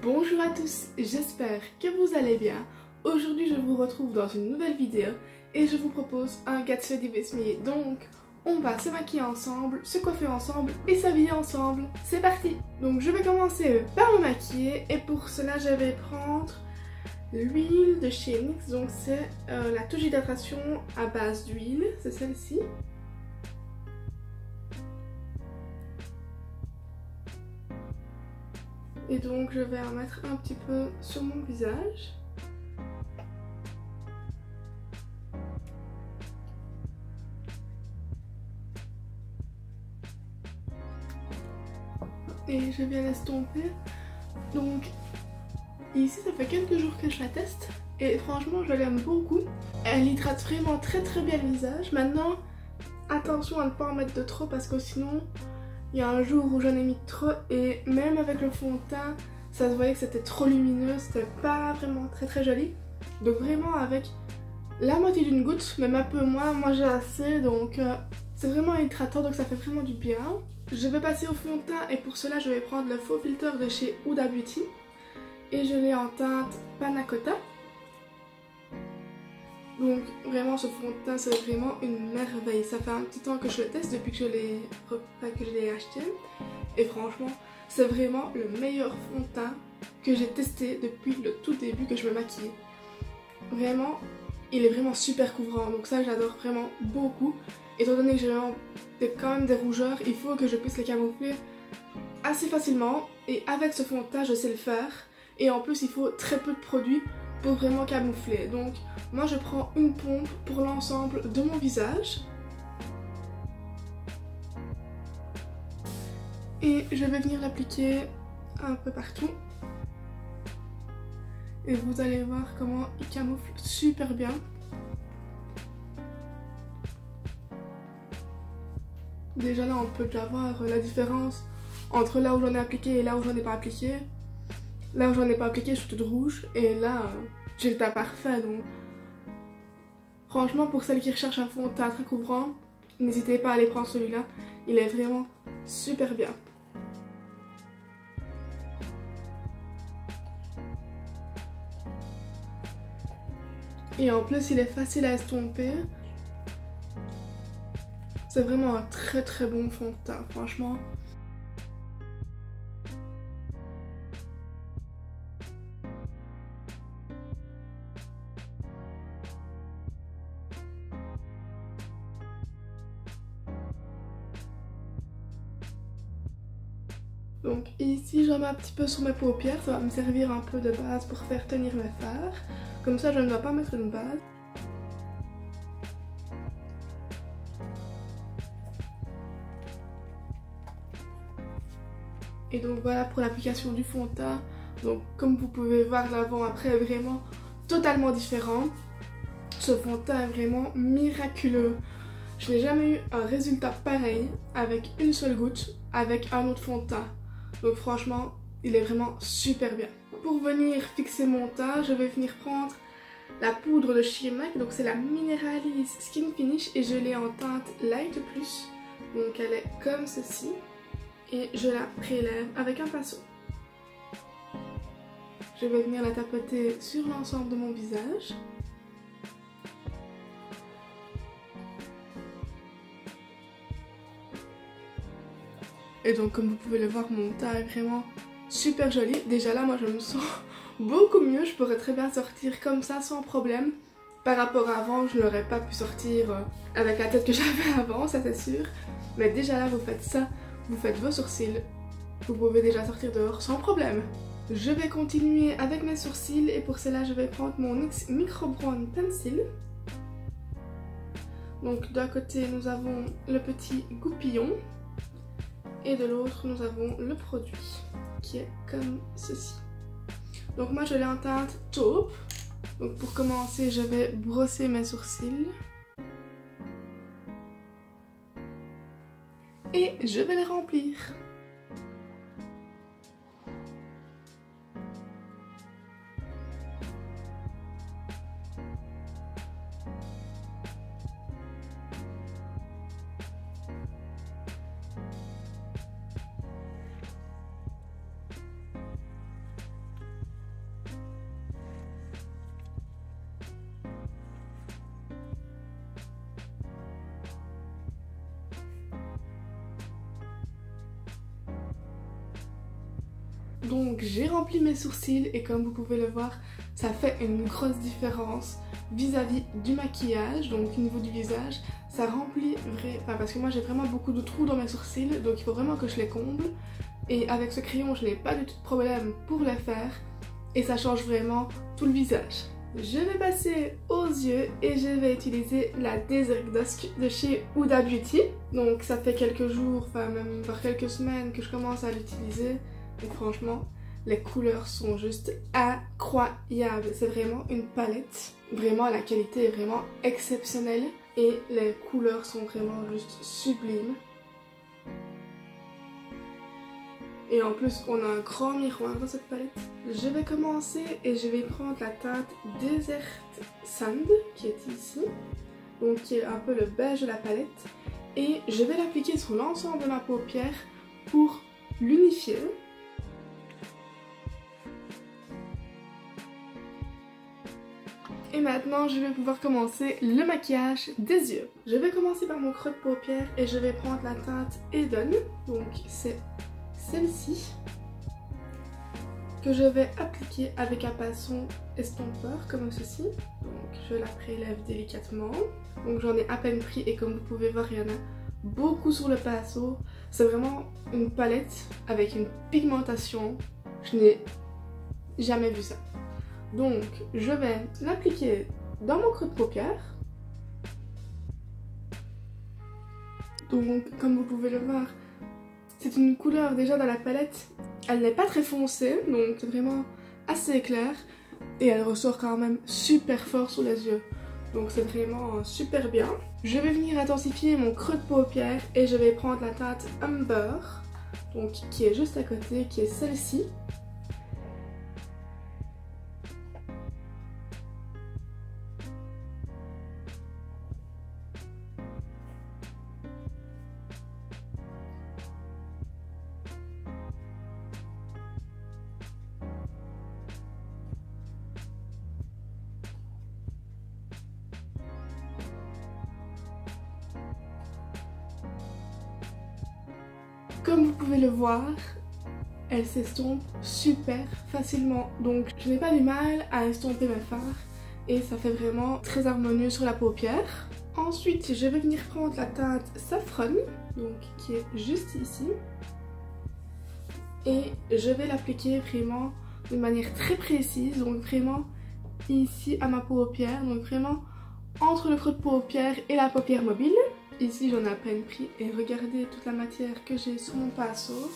Bonjour à tous, j'espère que vous allez bien. Aujourd'hui je vous retrouve dans une nouvelle vidéo et je vous propose un Get Ready With Me. Donc on va se maquiller ensemble, se coiffer ensemble et s'habiller ensemble. C'est parti. Donc je vais commencer par me maquiller et pour cela je vais prendre l'huile de chez NYX. Donc c'est la touche d'hydratation à base d'huile, c'est celle-ci. Et donc je vais en mettre un petit peu sur mon visage. Et je viens l'estomper. Donc ici ça fait quelques jours que je la teste et franchement je l'aime beaucoup. Elle hydrate vraiment très bien le visage. Maintenant attention à ne pas en mettre de trop parce que sinon il y a un jour où j'en ai mis trop et même avec le fond de teint ça se voyait que c'était trop lumineux, c'était pas vraiment très joli. Donc vraiment avec la moitié d'une goutte, même un peu moins, moi j'ai assez, donc c'est vraiment hydratant, donc ça fait vraiment du bien. Je vais passer au fond de teint et pour cela je vais prendre le faux filter de chez Huda Beauty et je l'ai en teinte Panna Cotta. Donc vraiment ce fond de teint c'est vraiment une merveille. Ça fait un petit temps que je le teste depuis que je l'ai acheté et franchement c'est vraiment le meilleur fond de teint que j'ai testé depuis le tout début que je me maquillais. Vraiment il est vraiment super couvrant, donc ça j'adore vraiment beaucoup. Étant donné que j'ai quand même des rougeurs, il faut que je puisse les camoufler assez facilement et avec ce fond de teint je sais le faire et en plus il faut très peu de produits pour vraiment camoufler. Donc moi je prends une pompe pour l'ensemble de mon visage et je vais venir l'appliquer un peu partout et vous allez voir comment il camoufle super bien. Déjà là on peut déjà voir la différence entre là où j'en ai appliqué et là où j'en ai pas appliqué. Là où j'en ai pas appliqué je suis toute rouge et là j'ai le teint parfait. Donc franchement pour celles qui recherchent un fond de teint très couvrant, n'hésitez pas à aller prendre celui-là, il est vraiment super bien. Et en plus il est facile à estomper. C'est vraiment un très bon fond de teint, franchement. Donc ici j'en mets un petit peu sur mes paupières, ça va me servir un peu de base pour faire tenir mes fards. Comme ça je ne dois pas mettre une base. Et donc voilà pour l'application du fond de teint. Donc comme vous pouvez voir l'avant-après est vraiment totalement différent. Ce fond de teint est vraiment miraculeux. Je n'ai jamais eu un résultat pareil avec une seule goutte avec un autre fond de teint. Donc franchement il est vraiment super bien. Pour venir fixer mon teint je vais venir prendre la poudre de chez MAC. Donc c'est la Mineralize Skin Finish et je l'ai en teinte Light Plus. Donc elle est comme ceci. Et je la prélève avec un pinceau. Je vais venir la tapoter sur l'ensemble de mon visage. Et donc comme vous pouvez le voir, mon teint est vraiment super joli. Déjà là moi je me sens beaucoup mieux, je pourrais très bien sortir comme ça sans problème. Par rapport à avant, je n'aurais pas pu sortir avec la tête que j'avais avant, ça c'est sûr. Mais déjà là vous faites ça, vous faites vos sourcils, vous pouvez déjà sortir dehors sans problème. Je vais continuer avec mes sourcils et pour cela je vais prendre mon NYX Micro Brown Pencil. Donc d'un côté nous avons le petit goupillon et de l'autre nous avons le produit qui est comme ceci. Donc moi je l'ai en teinte taupe. Donc pour commencer je vais brosser mes sourcils. Et je vais les remplir. Donc j'ai rempli mes sourcils et comme vous pouvez le voir, ça fait une grosse différence vis-à-vis du maquillage. Donc au niveau du visage, ça remplit parce que moi j'ai vraiment beaucoup de trous dans mes sourcils, donc il faut vraiment que je les comble. Et avec ce crayon, je n'ai pas du tout de problème pour les faire et ça change vraiment tout le visage. Je vais passer aux yeux et je vais utiliser la Desert Dusk de chez Huda Beauty. Donc ça fait quelques jours, enfin même par quelques semaines que je commence à l'utiliser. Et franchement, les couleurs sont juste incroyables. C'est vraiment une palette. Vraiment, la qualité est vraiment exceptionnelle. Et les couleurs sont vraiment juste sublimes. Et en plus, on a un grand miroir dans cette palette. Je vais commencer et je vais prendre la teinte Desert Sand qui est ici. Donc qui est un peu le beige de la palette. Et je vais l'appliquer sur l'ensemble de ma paupière pour l'unifier. Et maintenant, je vais pouvoir commencer le maquillage des yeux. Je vais commencer par mon creux de paupière et je vais prendre la teinte Eden. Donc c'est celle-ci que je vais appliquer avec un pinceau estompeur comme ceci. Donc je la prélève délicatement. Donc j'en ai à peine pris et comme vous pouvez voir, il y en a beaucoup sur le pinceau. C'est vraiment une palette avec une pigmentation. Je n'ai jamais vu ça. Donc je vais l'appliquer dans mon creux de paupière. Donc comme vous pouvez le voir, c'est une couleur déjà dans la palette, elle n'est pas très foncée, donc c'est vraiment assez clair. Et elle ressort quand même super fort sous les yeux. Donc c'est vraiment super bien. Je vais venir intensifier mon creux de paupière et je vais prendre la teinte Umber, donc qui est juste à côté, qui est celle-ci. Comme vous pouvez le voir, elle s'estompe super facilement. Donc je n'ai pas du mal à estomper mes fards et ça fait vraiment très harmonieux sur la paupière. Ensuite, je vais venir prendre la teinte Saffron, donc qui est juste ici. Et je vais l'appliquer vraiment de manière très précise, donc vraiment ici à ma paupière, donc vraiment entre le creux de paupière et la paupière mobile. Ici j'en ai à peine pris et regardez toute la matière que j'ai sur mon pinceau.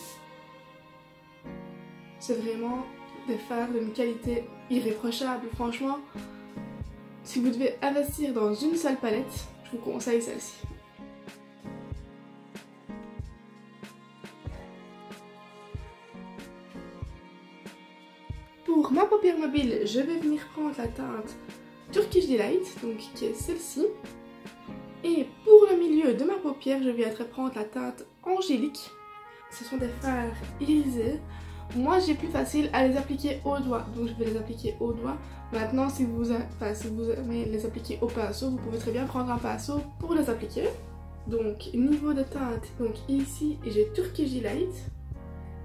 C'est vraiment des fards d'une qualité irréprochable. Franchement, si vous devez investir dans une seule palette, je vous conseille celle-ci. Pour ma paupière mobile, je vais venir prendre la teinte Turkish Delight, donc qui est celle-ci. Et pour le milieu de ma paupière, je viendrai prendre la teinte Angélique. Ce sont des fards irisés. Moi, j'ai plus facile à les appliquer au doigt, donc je vais les appliquer au doigt. Maintenant, si vous aimez les appliquer au pinceau, vous pouvez très bien prendre un pinceau pour les appliquer. Donc, niveau de teinte, donc ici, j'ai Turkish Delight.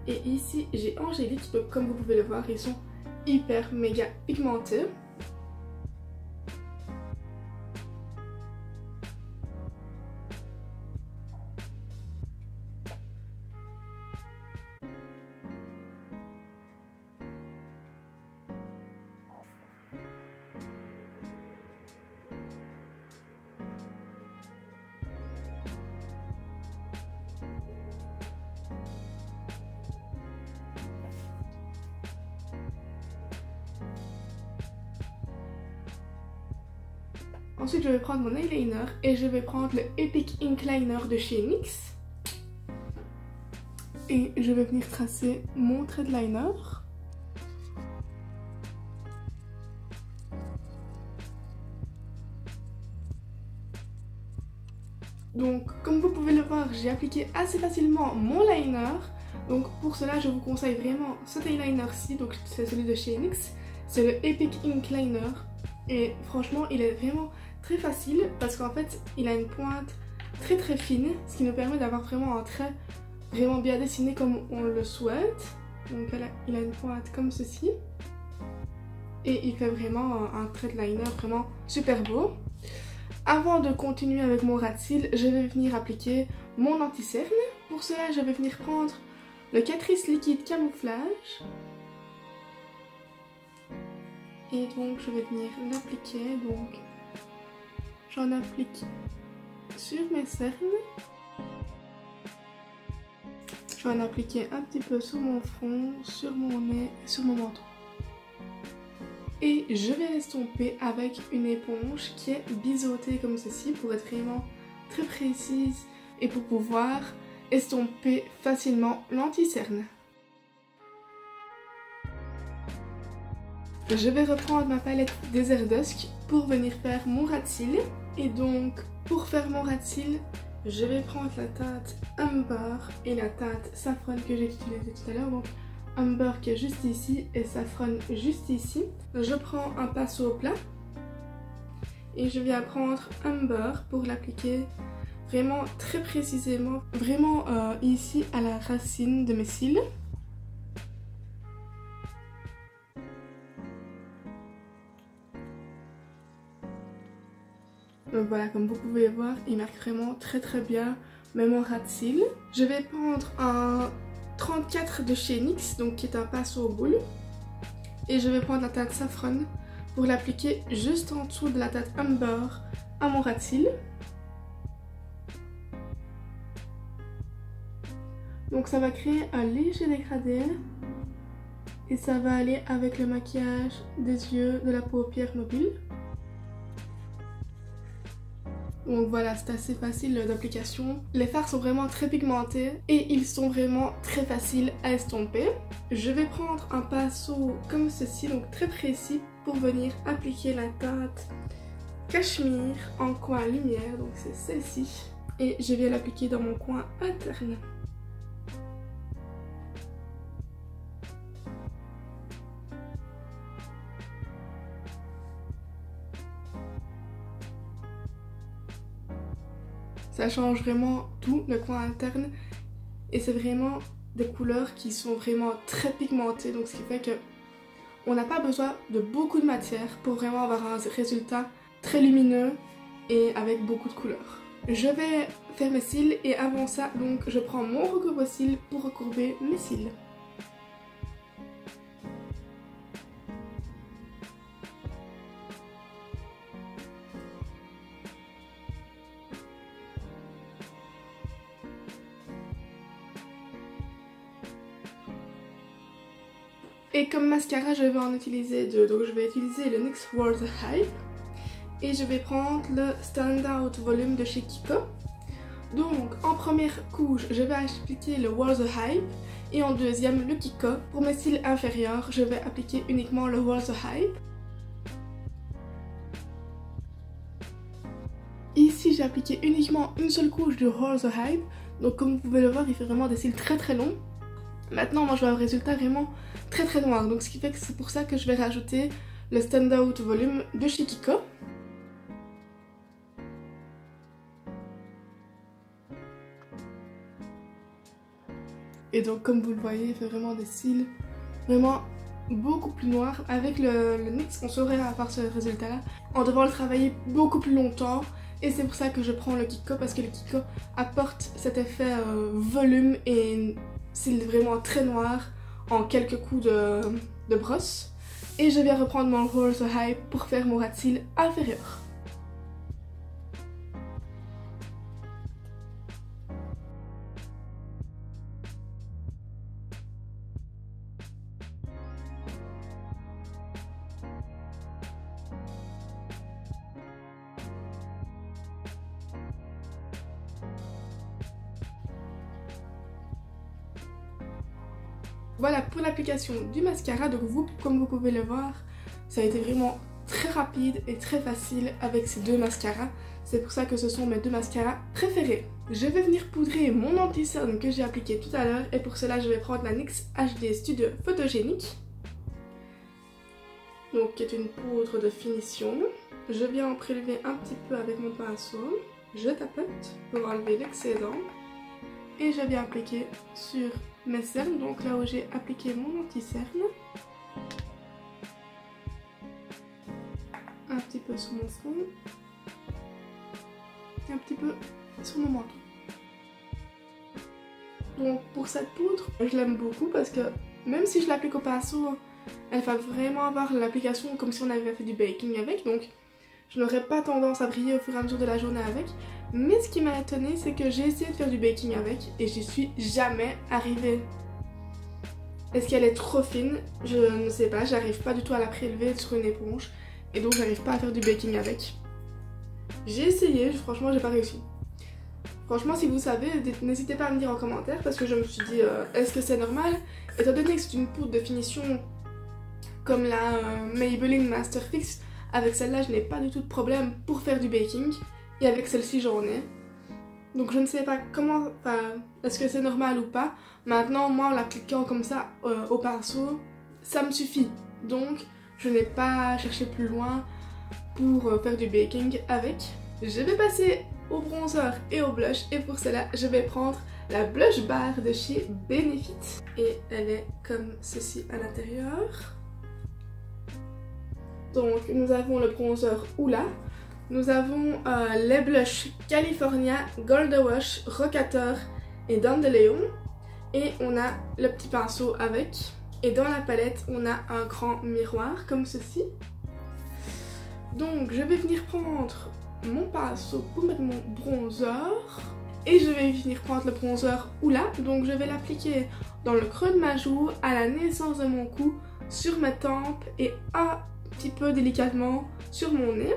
Et ici, j'ai Angélique. Donc, comme vous pouvez le voir, ils sont hyper méga pigmentés. Ensuite, je vais prendre mon eyeliner et je vais prendre le Epic Ink Liner de chez NYX. Et je vais venir tracer mon trait de liner. Donc, comme vous pouvez le voir, j'ai appliqué assez facilement mon liner. Donc, pour cela, je vous conseille vraiment cet eyeliner-ci. Donc, c'est celui de chez NYX. C'est le Epic Ink Liner. Et franchement, il est vraiment très facile parce qu'en fait, il a une pointe très très fine. Ce qui nous permet d'avoir vraiment un trait vraiment bien dessiné comme on le souhaite. Donc il a une pointe comme ceci. Et il fait vraiment un trait de liner vraiment super beau. Avant de continuer avec mon ras de cils, je vais venir appliquer mon anti-cerne. Pour cela, je vais venir prendre le Catrice liquide camouflage. Et donc, je vais venir l'appliquer. Donc, j'en applique sur mes cernes. Je vais en appliquer un petit peu sur mon front, sur mon nez et sur mon menton. Et je vais estomper avec une éponge qui est biseautée comme ceci pour être vraiment très précise et pour pouvoir estomper facilement l'anti-cerne. Je vais reprendre ma palette Desert Dusk pour venir faire mon ras de cils. Et donc pour faire mon ras de cils, je vais prendre la teinte Umber et la teinte Saffron que j'ai utilisée tout à l'heure. Donc Umber qui est juste ici et Saffron juste ici. Je prends un pinceau plat et je viens prendre Umber pour l'appliquer vraiment très précisément, vraiment ici à la racine de mes cils. Donc voilà, comme vous pouvez voir, il marque vraiment très bien même mon ras de cils. Je vais prendre un 34 de chez NYX, donc qui est un pinceau boule. Et je vais prendre la teinte Saffron pour l'appliquer juste en dessous de la teinte Umber à mon ras de cils. Donc ça va créer un léger dégradé. Et ça va aller avec le maquillage des yeux, de la paupière mobile. Donc voilà, c'est assez facile d'application. Les fards sont vraiment très pigmentés et ils sont vraiment très faciles à estomper. Je vais prendre un pinceau comme ceci, donc très précis, pour venir appliquer la teinte Cachemire en coin lumière, donc c'est celle-ci. Et je vais l'appliquer dans mon coin interne. Ça change vraiment tout le coin interne et c'est vraiment des couleurs qui sont vraiment très pigmentées, donc ce qui fait que on n'a pas besoin de beaucoup de matière pour vraiment avoir un résultat très lumineux et avec beaucoup de couleurs. Je vais faire mes cils et avant ça, donc je prends mon recourbe-cils pour recourber mes cils. Et comme mascara, je vais en utiliser deux. Donc je vais utiliser le NYX World Hype. Et je vais prendre le Stand Out Volume de chez Kiko. Donc en première couche, je vais appliquer le World Hype. Et en deuxième, le Kiko. Pour mes cils inférieurs, je vais appliquer uniquement le World Hype. Ici, j'ai appliqué uniquement une seule couche de World Hype. Donc comme vous pouvez le voir, il fait vraiment des cils très longs. Maintenant, moi je vois un résultat vraiment très noir, donc ce qui fait que c'est pour ça que je vais rajouter le Stand Out Volume de chez Kiko. Et donc comme vous le voyez, il fait vraiment des cils vraiment beaucoup plus noirs. Avec le NYX, on saurait avoir ce résultat là en devant le travailler beaucoup plus longtemps. Et c'est pour ça que je prends le Kiko, parce que le Kiko apporte cet effet volume et cils vraiment très noirs en quelques coups de brosse. Et je viens reprendre mon Rose Hype pour faire mon ras de cils inférieur. Voilà pour l'application du mascara. Donc vous, comme vous pouvez le voir, ça a été vraiment très rapide et très facile avec ces deux mascaras. C'est pour ça que ce sont mes deux mascaras préférés. Je vais venir poudrer mon anti-cerne que j'ai appliqué tout à l'heure. Et pour cela, je vais prendre la NYX HD Studio Photogénique. Donc qui est une poudre de finition. Je viens en prélever un petit peu avec mon pinceau. Je tapote pour enlever l'excédent. Et je viens appliquer sur mes cernes, donc là où j'ai appliqué mon anti-cerne. Un petit peu sur mon front. Et un petit peu sur mon menton. Donc pour cette poudre, je l'aime beaucoup parce que même si je l'applique au pinceau, elle va vraiment avoir l'application comme si on avait fait du baking avec. Donc je n'aurais pas tendance à briller au fur et à mesure de la journée avec. Mais ce qui m'a étonnée, c'est que j'ai essayé de faire du baking avec et j'y suis jamais arrivée. Est-ce qu'elle est trop fine? Je ne sais pas, j'arrive pas du tout à la prélever sur une éponge. Et donc j'arrive pas à faire du baking avec. J'ai essayé, franchement j'ai pas réussi. Franchement si vous savez, n'hésitez pas à me dire en commentaire parce que je me suis dit est-ce que c'est normal? Étant donné que c'est une poudre de finition comme la Maybelline Master Fix, avec celle-là je n'ai pas du tout de problème pour faire du baking. Et avec celle-ci j'en ai. Donc je ne sais pas comment, est-ce que c'est normal ou pas. Maintenant moi en l'appliquant comme ça au pinceau, ça me suffit. Donc je n'ai pas cherché plus loin pour faire du baking avec. Je vais passer au bronzer et au blush et pour cela je vais prendre la blush bar de chez Benefit. Et elle est comme ceci à l'intérieur. Donc nous avons le bronzer Hoola. Nous avons les blushs California, Gold Wash, Rockator et Dandelion. Et on a le petit pinceau avec. Et dans la palette, on a un grand miroir comme ceci. Donc je vais venir prendre mon pinceau pour mettre mon bronzer. Et je vais venir prendre le bronzer Hoola. Donc je vais l'appliquer dans le creux de ma joue, à la naissance de mon cou, sur mes tempes et un petit peu délicatement sur mon nez.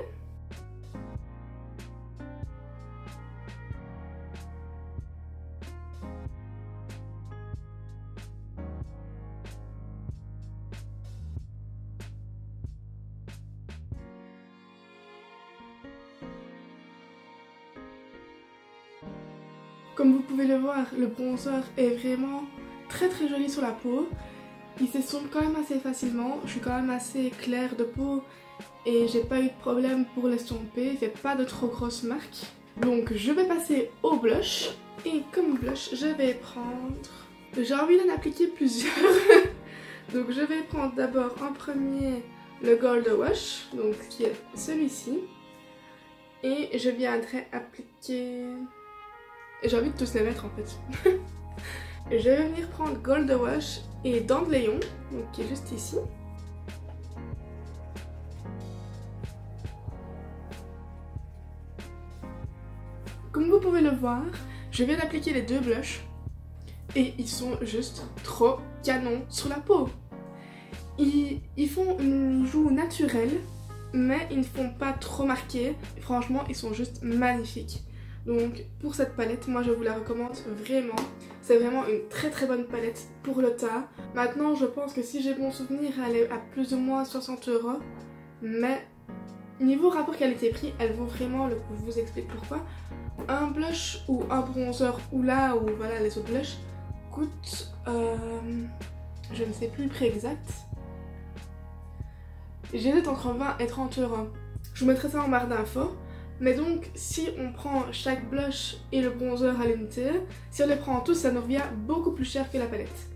Comme vous pouvez le voir, le bronzer est vraiment très joli sur la peau. Il s'estompe quand même assez facilement. Je suis quand même assez claire de peau et j'ai pas eu de problème pour l'estomper. Il fait pas de trop grosses marques. Donc je vais passer au blush. Et comme blush, je vais prendre... J'ai envie d'en appliquer plusieurs. Donc je vais prendre d'abord en premier le Gold Wash, donc qui est celui-ci. Et je viendrai appliquer... J'ai envie de tous les mettre en fait. Je vais venir prendre Gold Wash et Dandelion, donc qui est juste ici. Comme vous pouvez le voir, je viens d'appliquer les deux blushs et ils sont juste trop canons sur la peau. Ils font une joue naturelle, mais ils ne font pas trop marquer. Franchement, ils sont juste magnifiques. Donc pour cette palette, moi je vous la recommande vraiment. C'est vraiment une très bonne palette pour le teint. Maintenant je pense que si j'ai bon souvenir, elle est à plus ou moins 60 €. Mais niveau rapport qualité-prix, elle vaut vraiment le coup. Je vous explique pourquoi. Un blush ou un bronzer Hoola ou voilà les autres blushs coûtent, je ne sais plus le prix exact. J'hésite entre 20 et 30 €. Je vous mettrai ça en barre d'infos. Mais donc, si on prend chaque blush et le bronzer à l'unité, si on les prend tous, ça nous revient beaucoup plus cher que la palette.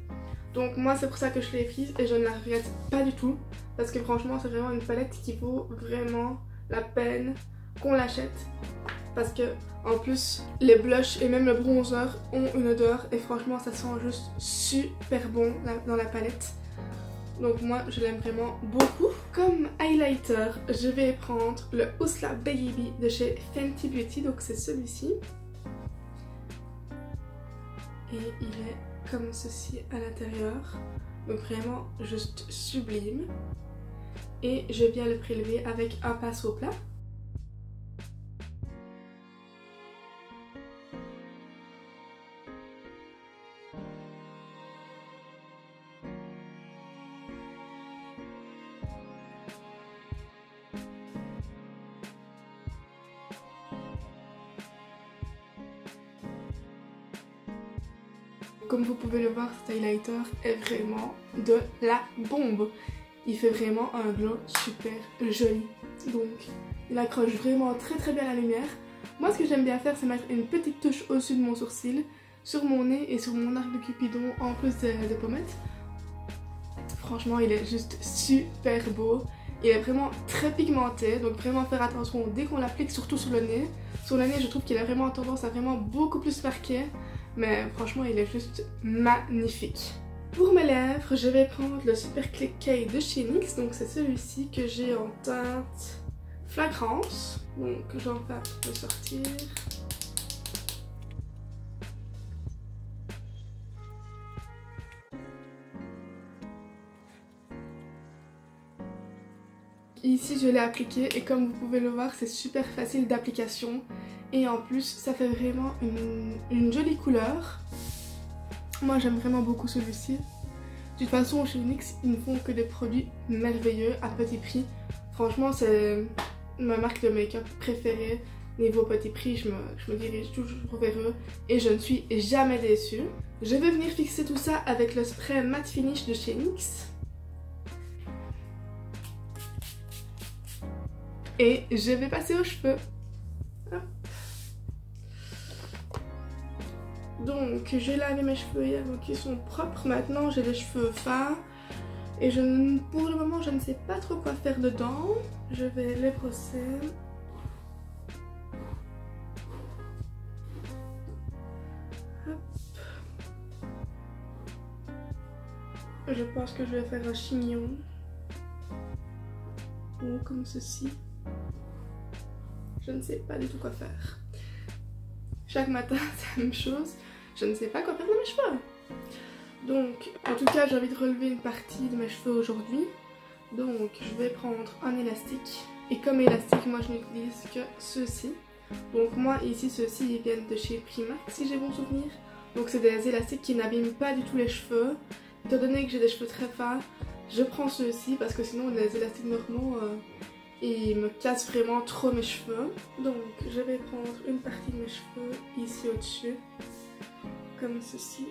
Donc moi, c'est pour ça que je l'ai prise et je ne la regrette pas du tout. Parce que franchement, c'est vraiment une palette qui vaut vraiment la peine qu'on l'achète. Parce que, en plus, les blushs et même le bronzer ont une odeur et franchement, ça sent juste super bon dans la palette. Donc moi je l'aime vraiment beaucoup. Comme highlighter, je vais prendre le Hoola Baby de chez Fenty Beauty, donc c'est celui-ci. Et il est comme ceci à l'intérieur, donc vraiment juste sublime. Et je viens le prélever avec un pinceau plat. Comme vous pouvez le voir, cet highlighter est vraiment de la bombe. Il fait vraiment un glow super joli. Donc il accroche vraiment très bien la lumière. Moi ce que j'aime bien faire, c'est mettre une petite touche au-dessus de mon sourcil. sur mon nez et sur mon arc de Cupidon en plus de pommettes. Franchement, il est juste super beau. Il est vraiment très pigmenté, donc vraiment faire attention dès qu'on l'applique, surtout sur le nez. Sur le nez, je trouve qu'il a vraiment tendance à vraiment beaucoup plus marquer, mais franchement, il est juste magnifique. Pour mes lèvres, je vais prendre le Super Click K de chez NYX, donc c'est celui-ci que j'ai en teinte Flagrance. Donc j'en fais le sortir. Ici je l'ai appliqué et comme vous pouvez le voir c'est super facile d'application et en plus ça fait vraiment une jolie couleur. Moi j'aime vraiment beaucoup celui-ci. De toute façon chez NYX ils ne font que des produits merveilleux à petit prix. Franchement c'est ma marque de make-up préférée. Niveau petit prix je me dirige toujours vers eux et je ne suis jamais déçue. Je vais venir fixer tout ça avec le spray matte finish de chez NYX. Et je vais passer aux cheveux. Donc j'ai lavé mes cheveux hier donc ils sont propres. Maintenant j'ai les cheveux fins. Et pour le moment je ne sais pas trop quoi faire dedans. Je vais les brosser. Hop. Je pense que je vais faire un chignon. Ou comme ceci. Je ne sais pas du tout quoi faire. Chaque matin, c'est la même chose. Je ne sais pas quoi faire de mes cheveux. Donc, en tout cas, j'ai envie de relever une partie de mes cheveux aujourd'hui. Donc, je vais prendre un élastique. Et comme élastique, moi, je n'utilise que ceux-ci. Donc, moi, ici, ceux-ci, ils viennent de chez Primark, si j'ai bon souvenir. Donc, c'est des élastiques qui n'abîment pas du tout les cheveux. Étant donné que j'ai des cheveux très fins, je prends ceux-ci parce que sinon, les élastiques normaux... ils me cassent vraiment trop mes cheveux. Donc je vais prendre une partie de mes cheveux ici au-dessus, comme ceci.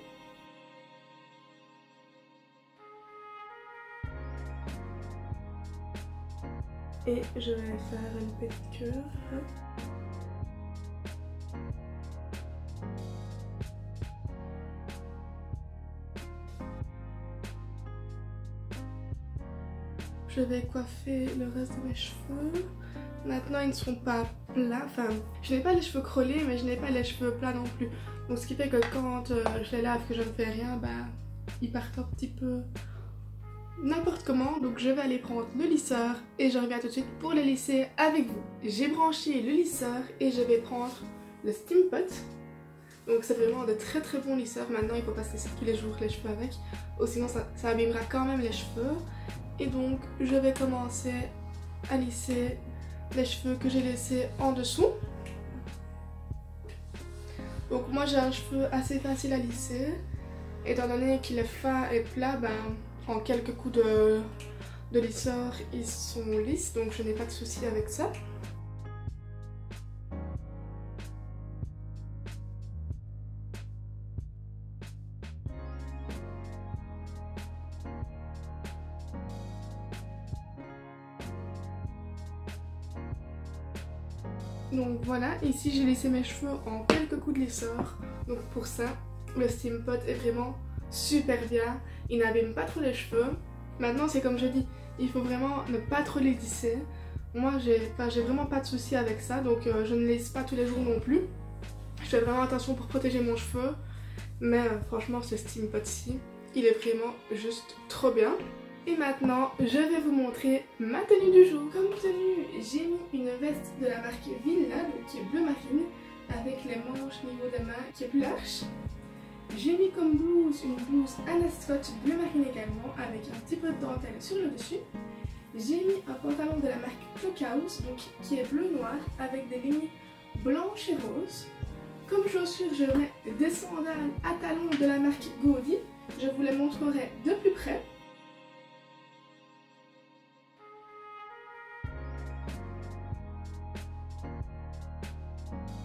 Et je vais faire une petite curve. Je vais coiffer le reste de mes cheveux. Maintenant ils ne sont pas plats, enfin je n'ai pas les cheveux crôlés mais je n'ai pas les cheveux plats non plus. Donc ce qui fait que quand je les lave, que je ne fais rien, bah ils partent un petit peu n'importe comment. Donc je vais aller prendre le lisseur et je reviens tout de suite pour les lisser avec vous. J'ai branché le lisseur et je vais prendre le Steam Pot. Donc c'est vraiment de très très bons lisseurs. Maintenant il faut pas se lisser tous les jours les cheveux avec, ou sinon ça abîmera quand même les cheveux. Et donc je vais commencer à lisser les cheveux que j'ai laissés en dessous. Donc moi j'ai un cheveu assez facile à lisser. Étant donné qu'il est fin et plat, ben, en quelques coups de lisseur ils sont lisses. Donc je n'ai pas de souci avec ça. Donc voilà, ici j'ai laissé mes cheveux en quelques coups de lisseur. Donc pour ça, le Steam Pot est vraiment super bien. Il n'abîme pas trop les cheveux. Maintenant c'est comme je dis, il faut vraiment ne pas trop les lisser. Moi j'ai vraiment pas de souci avec ça, donc je ne lisse pas tous les jours non plus. Je fais vraiment attention pour protéger mon cheveu. Mais franchement ce Steam Pot-ci, il est vraiment juste trop bien. Et maintenant, je vais vous montrer ma tenue du jour. Comme tenue, j'ai mis une veste de la marque Villa, donc qui est bleu marine, avec les manches niveau des mains qui est plus large. J'ai mis comme blouse une blouse Anna Scott bleu marine également, avec un petit peu de dentelle sur le dessus. J'ai mis un pantalon de la marque Clockhouse, donc qui est bleu noir, avec des lignes blanches et roses. Comme chaussures, je mets des sandales à talons de la marque Gaudi. Je vous les montrerai de plus près.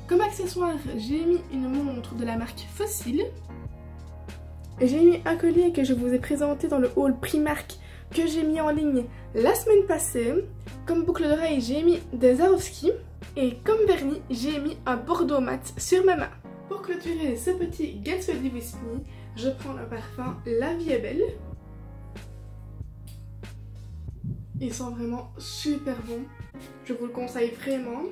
Comme accessoire, j'ai mis une montre de la marque Fossil. J'ai mis un collier que je vous ai présenté dans le haul Primark que j'ai mis en ligne la semaine passée. Comme boucle d'oreille, j'ai mis des Swarovski. Et comme vernis, j'ai mis un bordeaux mat sur ma main. pour clôturer ce petit Get Ready With Me, je prends le parfum La Vie est Belle. Il sent vraiment super bon, je vous le conseille vraiment.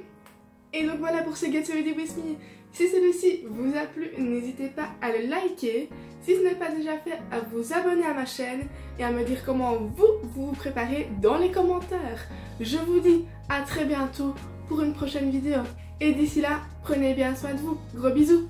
Et donc voilà pour ce Get Ready With Me. Si celui-ci vous a plu, n'hésitez pas à le liker. Si ce n'est pas déjà fait, à vous abonner à ma chaîne et à me dire comment vous préparez dans les commentaires. Je vous dis à très bientôt pour une prochaine vidéo. Et d'ici là, prenez bien soin de vous. Gros bisous!